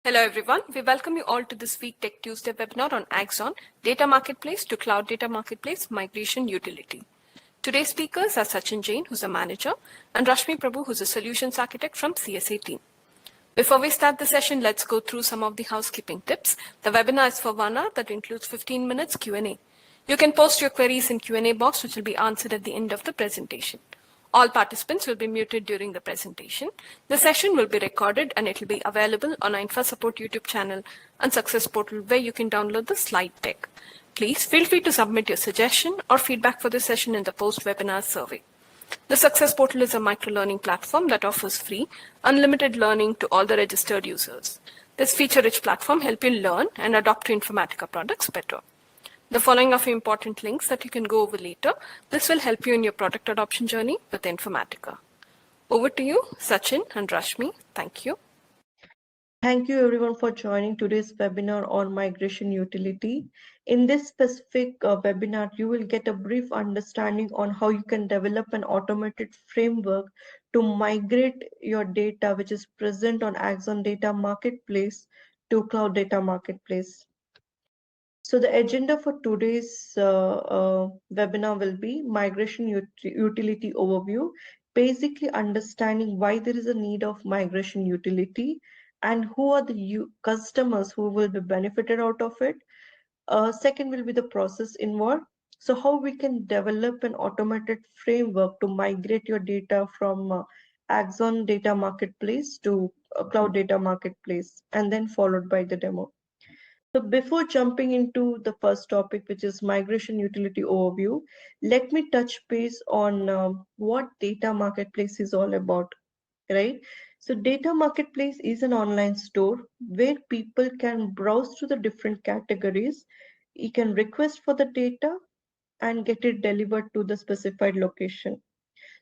Hello everyone, we welcome you all to this week Tech Tuesday webinar on Axon Data Marketplace to Cloud Data Marketplace Migration Utility. Today's speakers are Sachin Jain, who's a manager, and Rashmi Prabhu, who's a solutions architect from CSA team. Before we start the session, let's go through some of the housekeeping tips. The webinar is for 1 hour that includes 15 minutes Q&A. You can post your queries in Q&A box, which will be answered at the end of the presentation. All participants will be muted during the presentation. The session will be recorded and it will be available on our Infra Support YouTube channel and Success Portal where you can download the slide deck. Please feel free to submit your suggestion or feedback for the session in the post-webinar survey. The Success Portal is a micro-learning platform that offers free, unlimited learning to all the registered users. This feature-rich platform helps you learn and adopt to Informatica products better. The following are important links that you can go over later. This will help you in your product adoption journey with Informatica. Over to you, Sachin and Rashmi. Thank you. Thank you everyone for joining today's webinar on migration utility. In this specific webinar, you will get a brief understanding on how you can develop an automated framework to migrate your data, which is present on Axon Data Marketplace, to Cloud Data Marketplace. So the agenda for today's webinar will be migration utility overview, basically understanding why there is a need of migration utility and who are the customers who will be benefited out of it. Second will be the process involved. So how we can develop an automated framework to migrate your data from Axon Data Marketplace to Cloud Data Marketplace, and then followed by the demo. So before jumping into the first topic, which is migration utility overview, let me touch base on what data marketplace is all about, right? So data marketplace is an online store where people can browse through the different categories. You can request for the data and get it delivered to the specified location.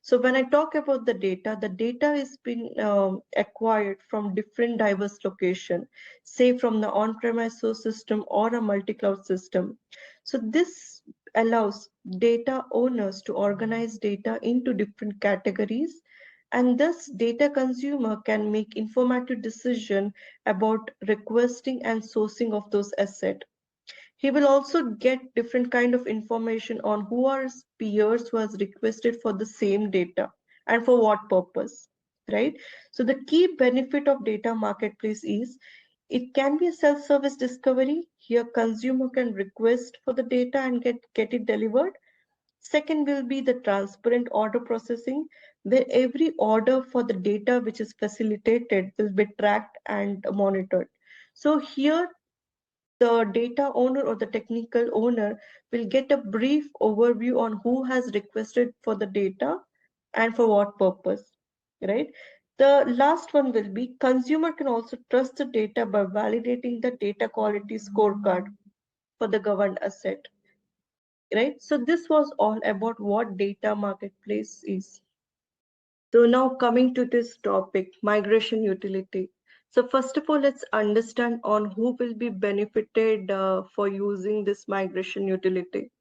So when I talk about the data has been acquired from different diverse location, say from the on-premise source system or a multi-cloud system. So this allows data owners to organize data into different categories, and thus data consumer can make informative decision about requesting and sourcing of those assets. He will also get different kind of information on who are his peers who has requested for the same data and for what purpose, right? So the key benefit of data marketplace is it can be a self-service discovery. Here consumer can request for the data and get it delivered. Second will be the transparent order processing, where every order for the data which is facilitated will be tracked and monitored. So here the data owner or the technical owner will get a brief overview on who has requested for the data and for what purpose, right? The last one will be consumer can also trust the data by validating the data quality scorecard for the governed asset, right? So this was all about what data marketplace is. So now coming to this topic, migration utility. So first of all, let's understand on who will be benefited for using this migration utility.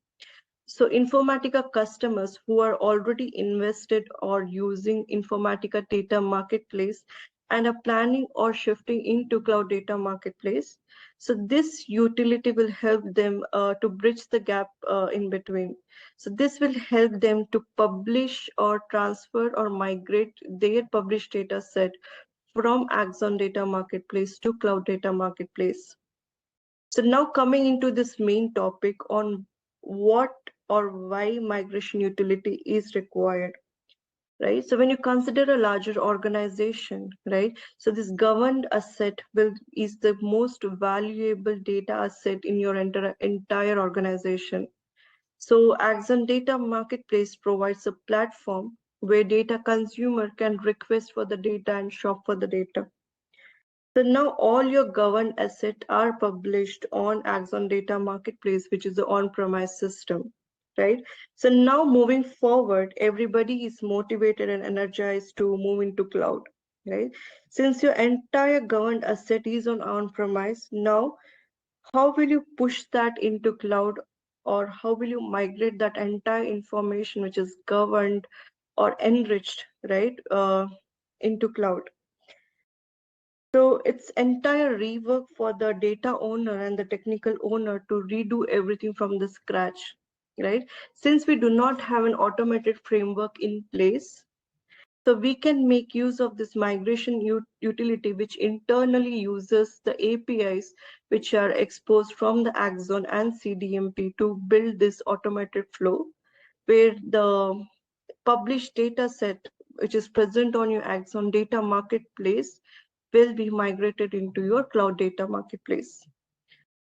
So Informatica customers who are already invested or using Informatica Data Marketplace and are planning or shifting into Cloud Data Marketplace. So this utility will help them to bridge the gap in between. So this will help them to publish or transfer or migrate their published data set from Axon Data Marketplace to Cloud Data Marketplace. So now coming into this main topic on what or why migration utility is required, right? So when you consider a larger organization, right? So this governed asset is the most valuable data asset in your entire organization. So Axon Data Marketplace provides a platform where data consumer can request for the data and shop for the data. So now all your governed assets are published on Axon Data Marketplace, which is the on-premise system, right? So now moving forward, everybody is motivated and energized to move into cloud, right? Since your entire governed asset is on-premise, now how will you push that into cloud, or how will you migrate that entire information which is governed or enriched, right, into cloud? So it's entire rework for the data owner and the technical owner to redo everything from the scratch, right? Since we do not have an automated framework in place, so we can make use of this migration utility, which internally uses the APIs which are exposed from the Axon and CDMP to build this automated flow where the published data set, which is present on your Axon Data Marketplace, will be migrated into your Cloud Data Marketplace.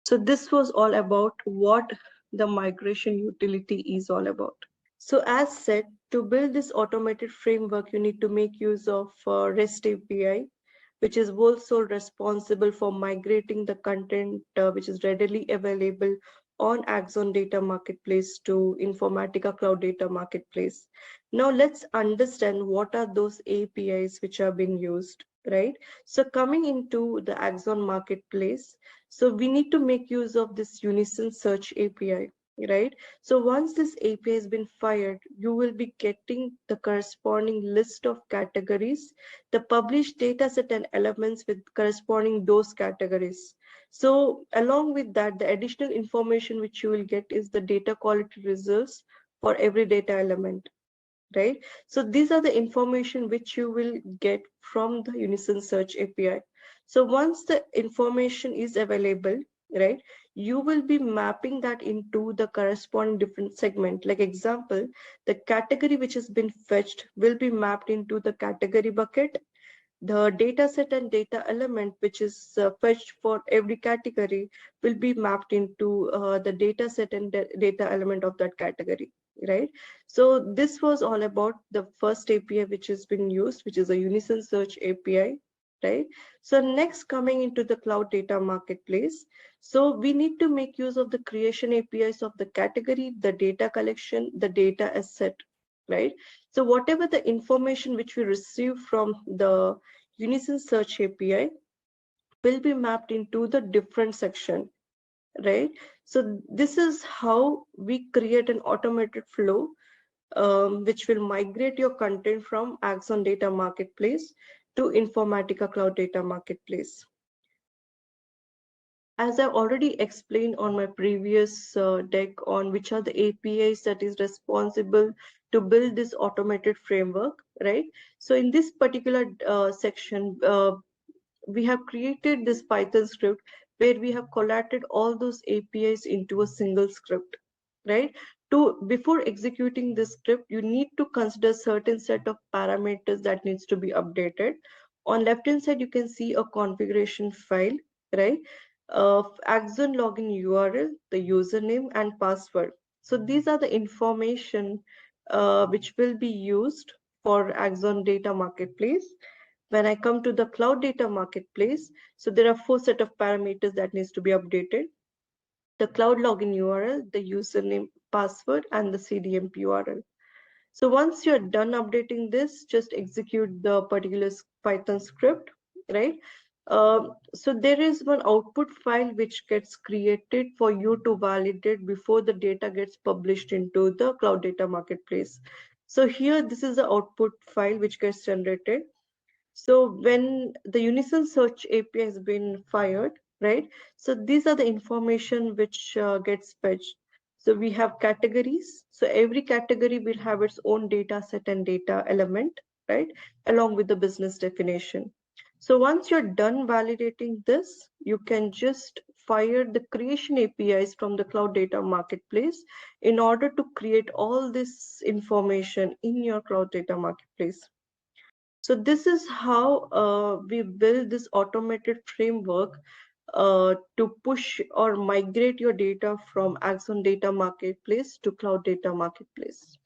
So this was all about what the migration utility is all about. So as said, to build this automated framework, you need to make use of REST API, which is also responsible for migrating the content which is readily available on Axon Data Marketplace to Informatica Cloud Data Marketplace. Now let's understand what are those APIs which are being used, right? So coming into the Axon Marketplace, so we need to make use of this Unison Search API, right? So once this API has been fired, you will be getting the corresponding list of categories, the published dataset and elements with corresponding those categories. So along with that, the additional information which you will get is the data quality results for every data element, right? So these are the information which you will get from the Unison Search API. So once the information is available, right, you will be mapping that into the corresponding different segment. Like example, the category which has been fetched will be mapped into the category bucket. The data set and data element which is fetched for every category will be mapped into the data set and data element of that category, right? So this was all about the first API which has been used, which is a Unison Search API, right? So next, coming into the Cloud Data Marketplace, so we need to make use of the creation APIs of the category, the data collection, the data asset, right? So whatever the information which we receive from the Unison Search API will be mapped into the different section, right? So this is how we create an automated flow which will migrate your content from Axon Data Marketplace to Informatica Cloud Data Marketplace. As I already explained on my previous deck on which are the APIs that is responsible to build this automated framework, right? So in this particular section, we have created this Python script where we have collated all those APIs into a single script, right? To before executing this script, you need to consider certain set of parameters that needs to be updated. On left hand side, you can see a configuration file, right? Axon login URL, the username and password. So these are the information which will be used for Axon Data Marketplace. When I come to the Cloud Data Marketplace, so there are four set of parameters that needs to be updated: the cloud login URL, the username, password, and the CDMP URL. So once you're done updating this, just execute the particular Python script, right? So there is one output file which gets created for you to validate before the data gets published into the Cloud Data Marketplace. So here, this is the output file which gets generated. So when the Unison Search API has been fired, right? So these are the information which gets fetched. So we have categories. So every category will have its own data set and data element, right? Along with the business definition. So once you're done validating this, you can just fire the creation APIs from the Cloud Data Marketplace in order to create all this information in your Cloud Data Marketplace. So this is how we build this automated framework to push or migrate your data from Axon Data Marketplace to Cloud Data Marketplace.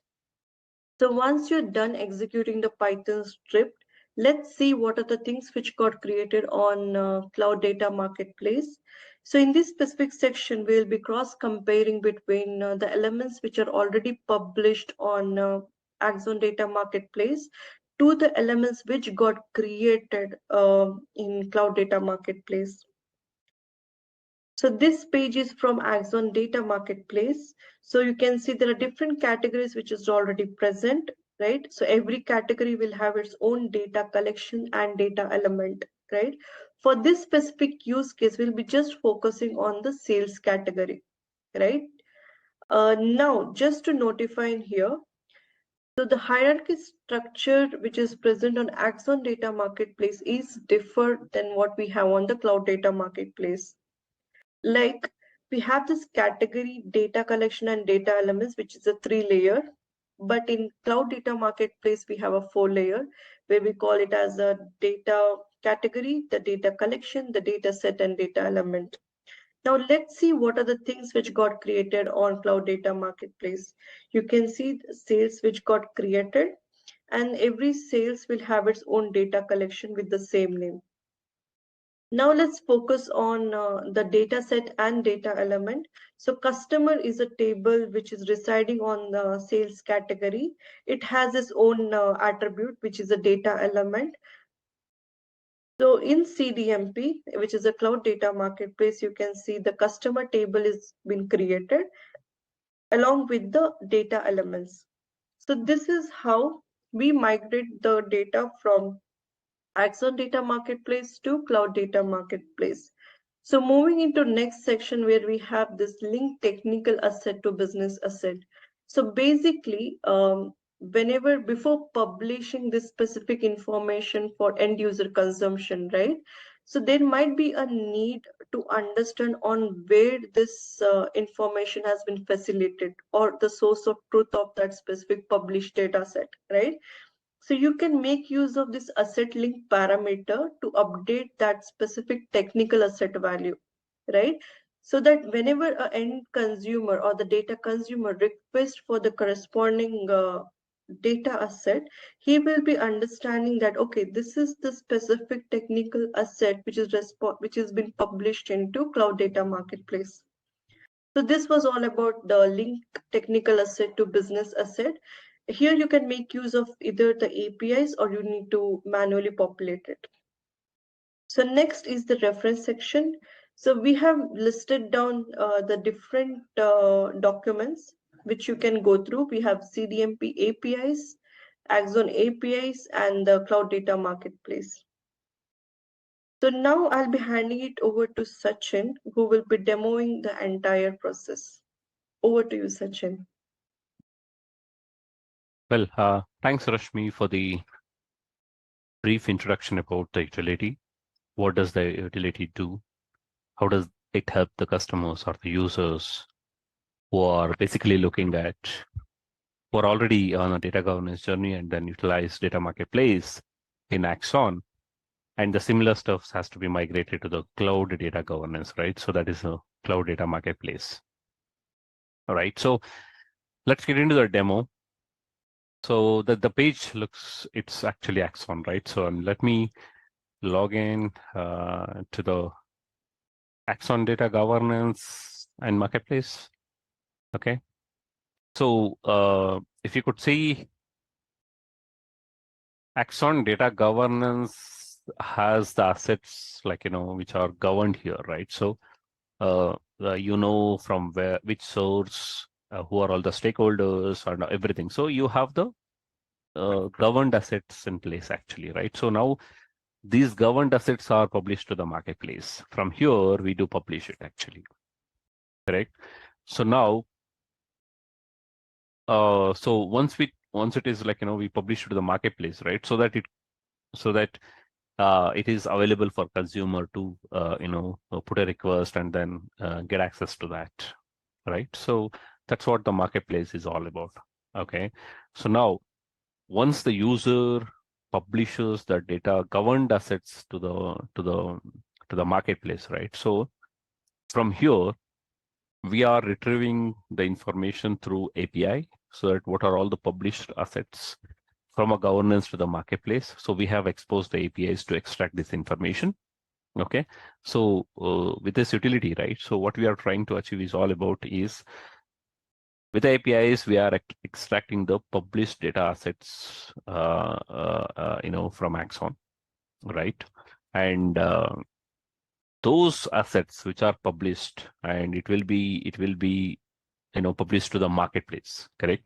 So once you're done executing the Python script, let's see what are the things which got created on Cloud Data Marketplace. So in this specific section, we'll be cross comparing between the elements which are already published on Axon Data Marketplace to the elements which got created in Cloud Data Marketplace. So this page is from Axon Data Marketplace. So you can see there are different categories which is already present, right? So every category will have its own data collection and data element. right? For this specific use case, we'll be just focusing on the sales category, right? Now, just to notify in here, so the hierarchy structure which is present on Axon Data Marketplace is different than what we have on the Cloud Data Marketplace. Like we have this category data collection and data elements, which is a 3-layer. But in Cloud Data Marketplace, we have a 4-layer where we call it as a data category, the data collection, the data set, and data element. Now let's see what are the things which got created on Cloud Data Marketplace. You can see sales which got created, and every sales will have its own data collection with the same name. Now let's focus on the data set and data element. So customer is a table which is residing on the sales category. It has its own attribute, which is a data element. So in CDMP, which is a cloud data marketplace, you can see the customer table is been created along with the data elements. So this is how we migrate the data from Axon Data Marketplace to Cloud Data Marketplace. So moving into next section where we have this link technical asset to business asset. So basically, whenever before publishing this specific information for end user consumption, right? So there might be a need to understand on where this information has been facilitated or the source of truth of that specific published data set, right? So you can make use of this asset link parameter to update that specific technical asset value, right? So that whenever an end consumer or the data consumer requests for the corresponding data asset, he will be understanding that, okay, this is the specific technical asset which has been published into Cloud Data Marketplace. So this was all about the link technical asset to business asset. Here you can make use of either the APIs or you need to manually populate it. So next is the reference section. So we have listed down the different documents which you can go through. We have CDMP APIs, Axon APIs, and the Cloud Data Marketplace. So now I'll be handing it over to Sachin, who will be demoing the entire process. Over to you, Sachin. Well, thanks, Rashmi, for the brief introduction about the utility. What does the utility do? How does it help the customers or the users who are basically looking at, who are already on a data governance journey and then utilize data marketplace in Axon? And the similar stuff has to be migrated to the cloud data governance, right? So that is a cloud data marketplace. All right, so let's get into the demo. So the page looks, it's actually Axon, right? So let me log in to the Axon Data Governance and Marketplace. Okay. So if you could see, Axon Data Governance has the assets like, which are governed here, right? So from which source, who are all the stakeholders and everything. So you have the governed assets in place actually, right? So now these governed assets are published to the marketplace. From here, we do publish it actually, correct? So now, so once it is like, we publish it to the marketplace, right? So that it is available for consumer to, put a request and then get access to that, right? So that's what the marketplace is all about. Okay. So now, once the user publishes the data governed assets to the marketplace, right? So from here, we are retrieving the information through API, so that what are all the published assets from a governance to the marketplace. So we have exposed the APIs to extract this information. Okay, so with this utility, right? So what we are trying to achieve is all about is, with the APIs, we are extracting the published data assets, from Axon, right? And those assets which are published, and it will be, published to the marketplace, correct?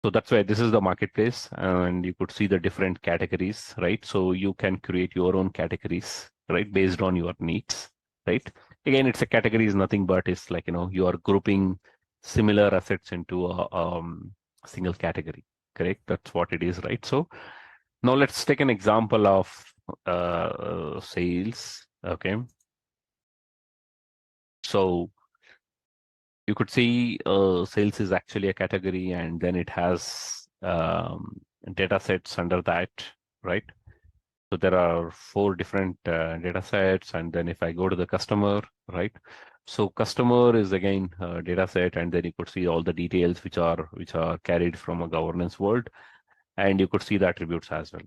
So that's why this is the marketplace, and you could see the different categories, right? So you can create your own categories, right, based on your needs, right? Again, it's a category is nothing but it's like, you are grouping similar assets into a single category, correct? That's what it is, right? So now let's take an example of sales, okay? So you could see sales is actually a category, and then it has data sets under that, right? So there are 4 different data sets, and then if I go to the customer, right? So customer is again a data set, and then you could see all the details which are carried from a governance world, and you could see the attributes as well.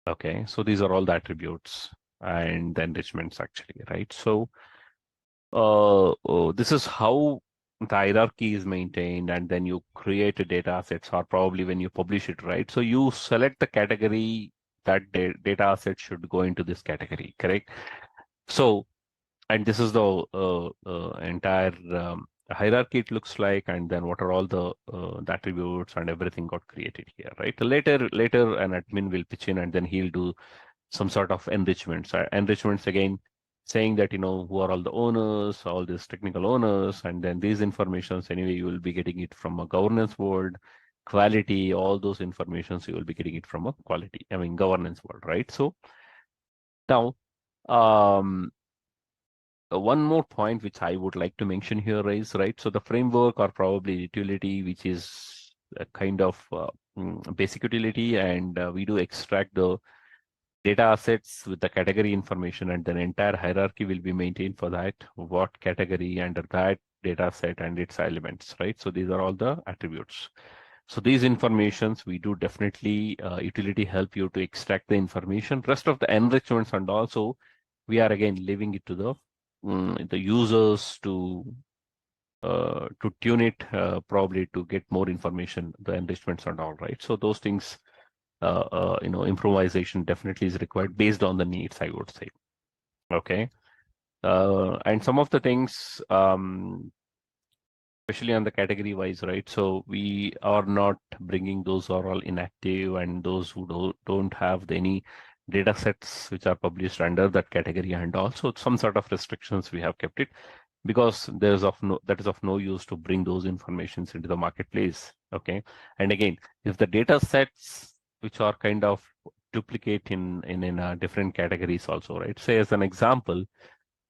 Okay, so these are all the attributes and the enrichments actually, right? So this is how the hierarchy is maintained, and then you create a data sets, or probably when you publish it, right? So you select the category that data asset should go into this category, correct? So, and this is the entire hierarchy it looks like, and then what are all the attributes and everything got created here, right? Later an admin will pitch in, and then he'll do some sort of enrichments. Enrichments again, saying that who are all the owners, all these technical owners, and then these informations anyway you will be getting it from a governance world, quality, all those informations you will be getting it from a governance world, right? So now one more point which I would like to mention here is, right, so the framework or probably utility, which is a kind of basic utility, and we do extract the data assets with the category information, and then entire hierarchy will be maintained for that, what category under that data set and its elements, right? So these are all the attributes. So these informations we do definitely utility help you to extract the information. Rest of the enrichments, and also we are again leaving it to the users to tune it, probably to get more information, the enrichments and all, right? So those things, improvisation definitely is required based on the needs, I would say. Okay. And some of the things, especially on the category wise, right? So we are not bringing those who are all inactive and those who don't have any data sets which are published under that category, and also some sort of restrictions we have kept it, because that is of no use to bring those informations into the marketplace. Okay. And again, if the data sets which are kind of duplicate in different categories also, right? Say as an example,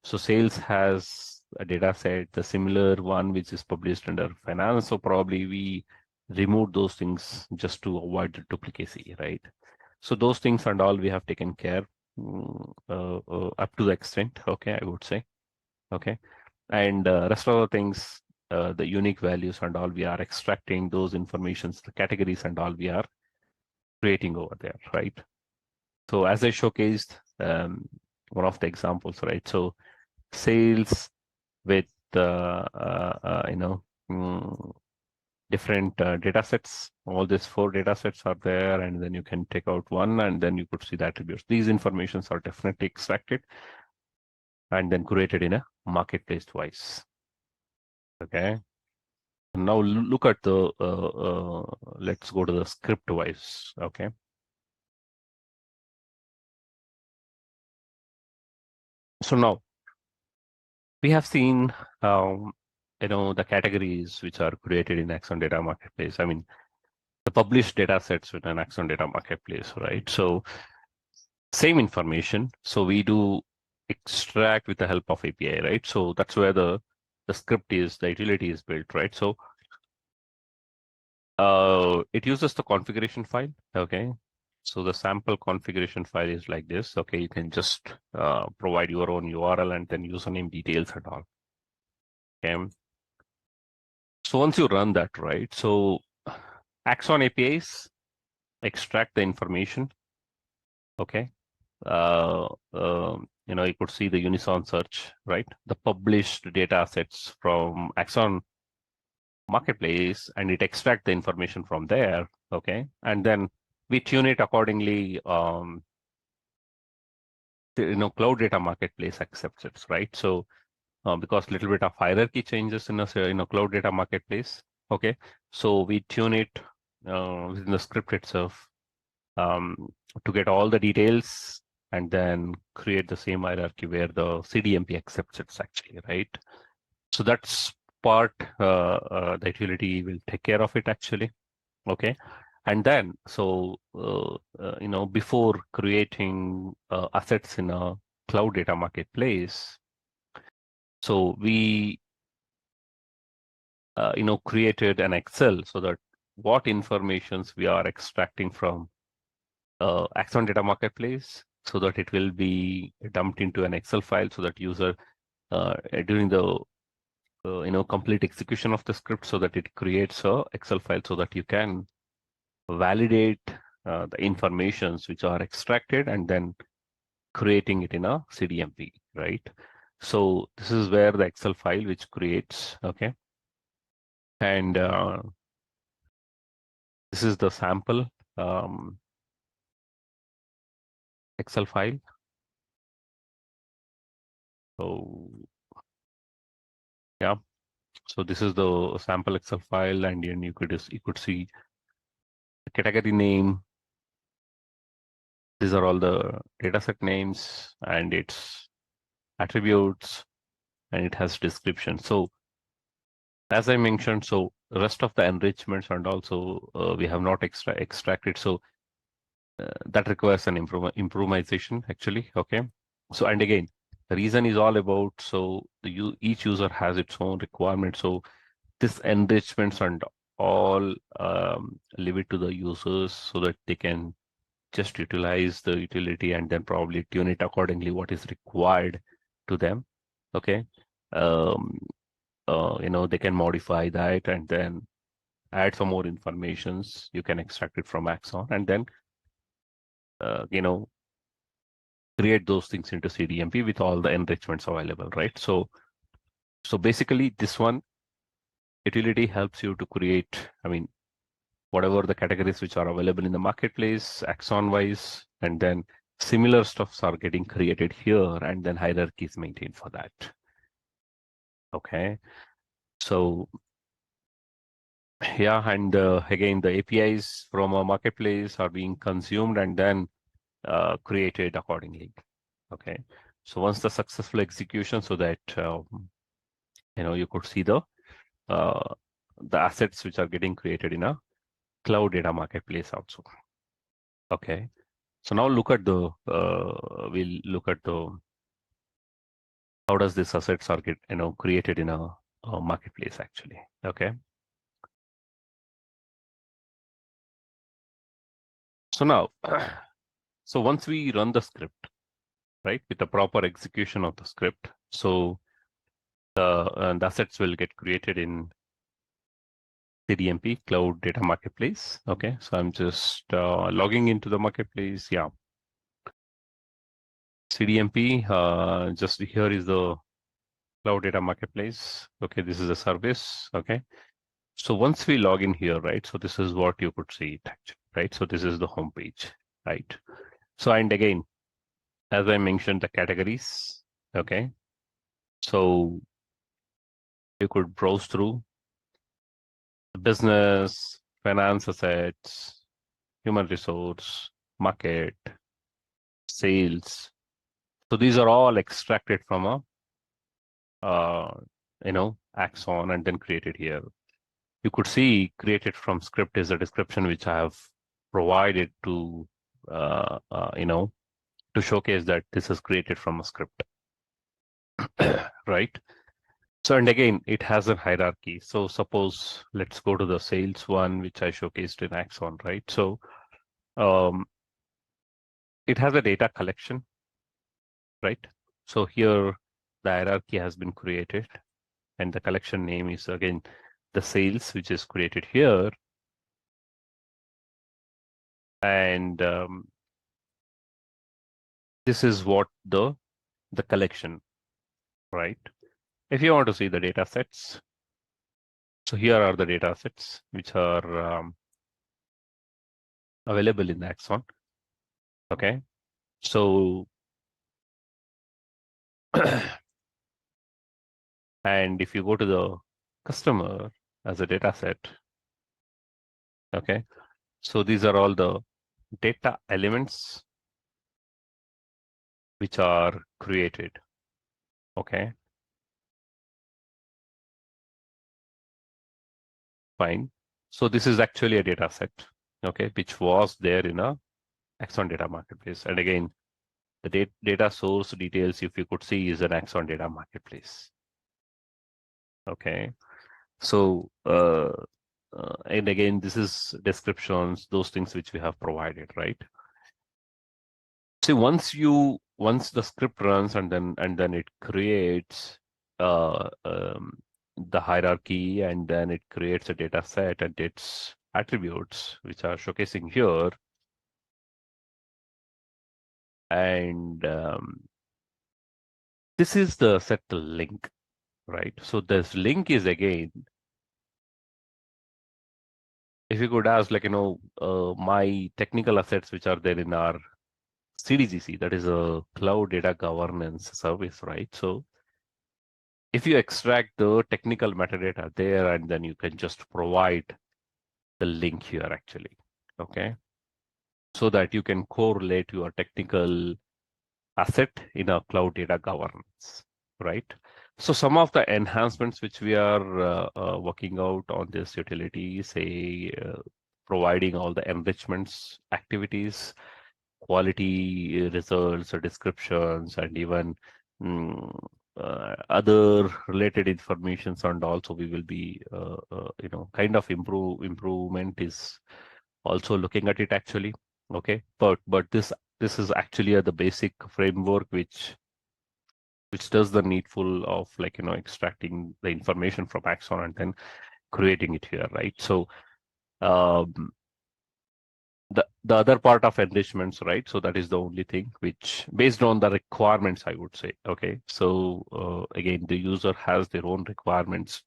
so sales has a data set, the similar one which is published under finance. So probably we remove those things just to avoid the duplicacy, right? So those things and all we have taken care up to the extent, okay, I would say. Okay. And rest of the things, the unique values and all, we are extracting those informations, the categories and all we are creating over there, right? So as I showcased, one of the examples, right? So sales with different data sets. All these 4 data sets are there, and then you can take out one, and then you could see the attributes. These informations are definitely extracted and then created in a marketplace wise. Okay. Now look at the let's go to the script wise. Okay. So now we have seen the categories which are created in Axon Data Marketplace. I mean, the published data sets with an Axon Data Marketplace, right? So same information. So we do extract with the help of API, right? So that's where the script is, the utility is built, right? So it uses the configuration file. Okay. So the sample configuration file is like this. Okay. You can just provide your own URL and then username details and all. Okay. So once you run that, right? So Axon APIs extract the information. Okay. You could see the Unison search, right? The published data assets from Axon Marketplace, and it extract the information from there. Okay. And then we tune it accordingly. Cloud Data Marketplace accepts it, right? So because little bit of hierarchy changes in a Cloud Data Marketplace. Okay. So we tune it within the script itself to get all the details and then create the same hierarchy where the CDMP accepts it actually, right? So that's part the utility will take care of it actually. Okay. And then, so, before creating assets in a cloud data marketplace, so we, created an Excel so that what informations we are extracting from Axon Data Marketplace so that it will be dumped into an Excel file so that user during the complete execution of the script so that it creates a Excel file so that you can validate the informations which are extracted and then creating it in a CDMP, right? So this is where the Excel file which creates, okay? And this is the sample Excel file. So yeah, so this is the sample Excel file, and then you could see the category name. These are all the dataset names and its attributes, and it has description. So as I mentioned, so the rest of the enrichments and also we have not extracted. So that requires an improvisation actually. Okay. So, and again, the reason is all about, so each user has its own requirement. So this enrichments and all leave it to the users so that they can just utilize the utility and then probably tune it accordingly what is required to them. Okay. They can modify that and then add some more informations. You can extract it from Axon and then, create those things into CDMP with all the enrichments available, right? So basically this one utility helps you to create, whatever the categories which are available in the marketplace, Axon wise, and then similar stuffs are getting created here and then hierarchy is maintained for that. Okay. So yeah, and again, the APIs from a marketplace are being consumed and then created accordingly. Okay. So once the successful execution, so that you could see the assets which are getting created in a cloud data marketplace also. Okay. So now look at the we'll look at the how does this assets are get created in a marketplace actually. Okay. So now, so once we run the script, right, with the proper execution of the script, so the assets will get created in CDMP Cloud Data Marketplace. Okay, so I'm just logging into the marketplace. Yeah, CDMP. Just here is the Cloud Data Marketplace. Okay, this is a service. Okay, so once we log in here, right, so this is what you could see it actually, right? So this is the home page, right? So, and again, as I mentioned, the categories. Okay, so you could browse through business, finance assets, human resource, market, sales. So these are all extracted from Axon and then created here. You could see created from script is a description which I have provided to, to showcase that this is created from a script, right? So, and again, it has a hierarchy. So suppose let's go to the sales one, which I showcased in Axon, right? So it has a data collection, right? So here the hierarchy has been created and the collection name is again the sales, which is created here. And this is what the collection, right? If you want to see the data sets, so here are the data sets which are available in Axon. Okay, so and if you go to the customer as a data set, Okay, so these are all the data elements which are created. Okay, fine. So this is actually a data set, okay, which was there in a Axon Data Marketplace. And again, the data source details, if you could see, is an Axon Data Marketplace. Okay, so and again, this is descriptions, those things which we have provided, right? So once the script runs and then it creates the hierarchy, and then it creates a data set and its attributes, which are showcasing here. And this is the set the link, right? So this link is, again, if you could ask, like, my technical assets which are there in our CDGC, that is a cloud data governance service, right? So if you extract the technical metadata there, and then you can just provide the link here actually, okay? So that you can correlate your technical asset in a cloud data governance, right? So some of the enhancements which we are working out on this utility, say providing all the enrichments activities, quality results or descriptions, and even other related informations, and also we will be kind of improvement is also looking at it actually. Okay, but this is actually the basic framework which does the needful of, like, extracting the information from Axon and then creating it here, right? So um, the other part of enrichments, right? So that is the only thing which, based on the requirements, I would say. Okay, so again, the user has their own requirements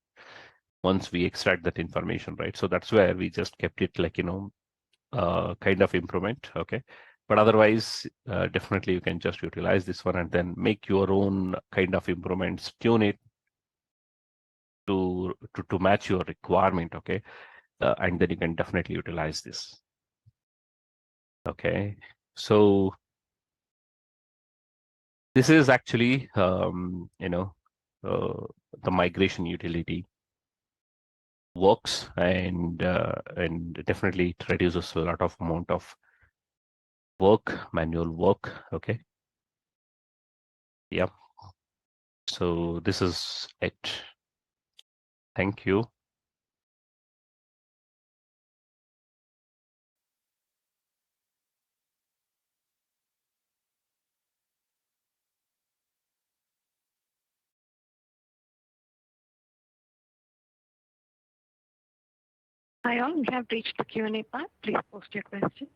once we extract that information, right? So that's where we just kept it, like, kind of improvement. Okay, but otherwise, definitely you can just utilize this one and then make your own kind of improvements, tune it to match your requirement. Okay, and then you can definitely utilize this. Okay, so this is actually the migration utility works, and definitely it reduces a lot of amount of work, manual work. Okay, yeah. So this is it. Thank you. Hi all, we have reached the Q&A part. Please post your questions.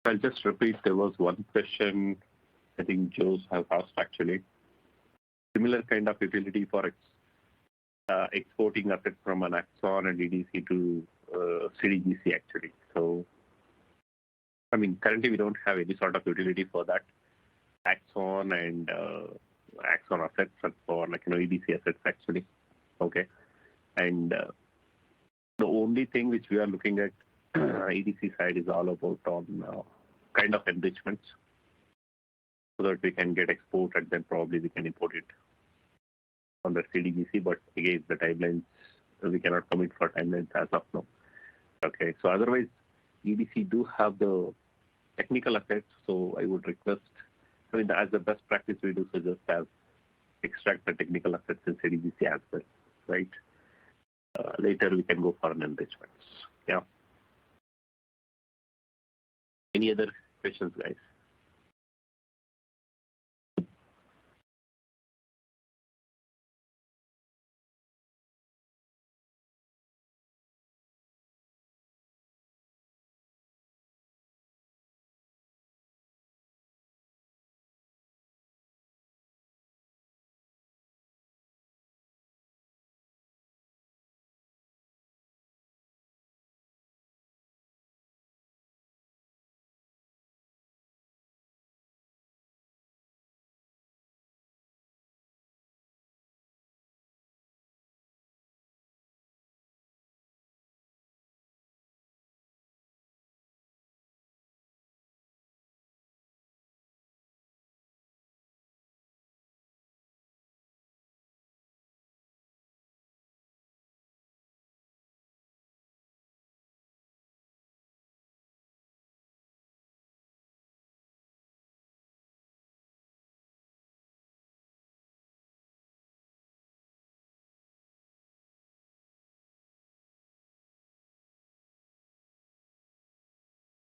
I'll just repeat. There was one question I think Joe has asked actually. Similar kind of utility for exporting assets from an Axon and EDC to CDGC actually. So, I mean, currently we don't have any sort of utility for that. Axon and Axon assets for, like, EDC assets actually. Okay. And the only thing which we are looking at EDC side is all about on kind of enrichments, so that we can get export and then probably we can import it on the CDGC. But again, the timelines, we cannot commit for timelines as of now. Okay, so otherwise, EDC do have the technical assets, so I would request, I mean, as the best practice, we do suggest as extract the technical assets in CDGC as well, right? Later we can go for an enrichment. Yeah. Any other questions, guys?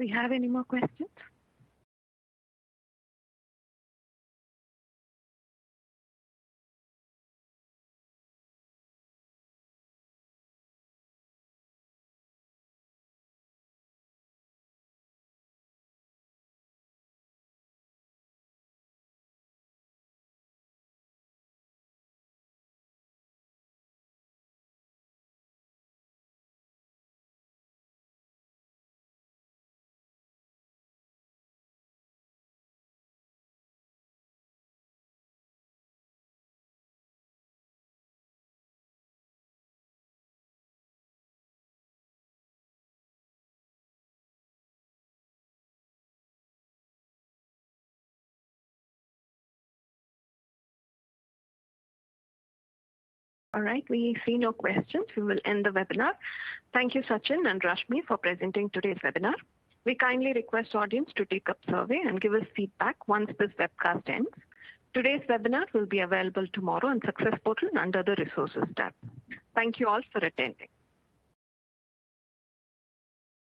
we have any more questions? All right, we see no questions. We will end the webinar. Thank you, Sachin and Rashmi, for presenting today's webinar. We kindly request audience to take up survey and give us feedback once this webcast ends. Today's webinar will be available tomorrow on Success Portal under the Resources tab. Thank you all for attending.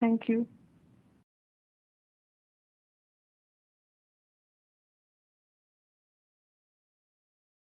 Thank you.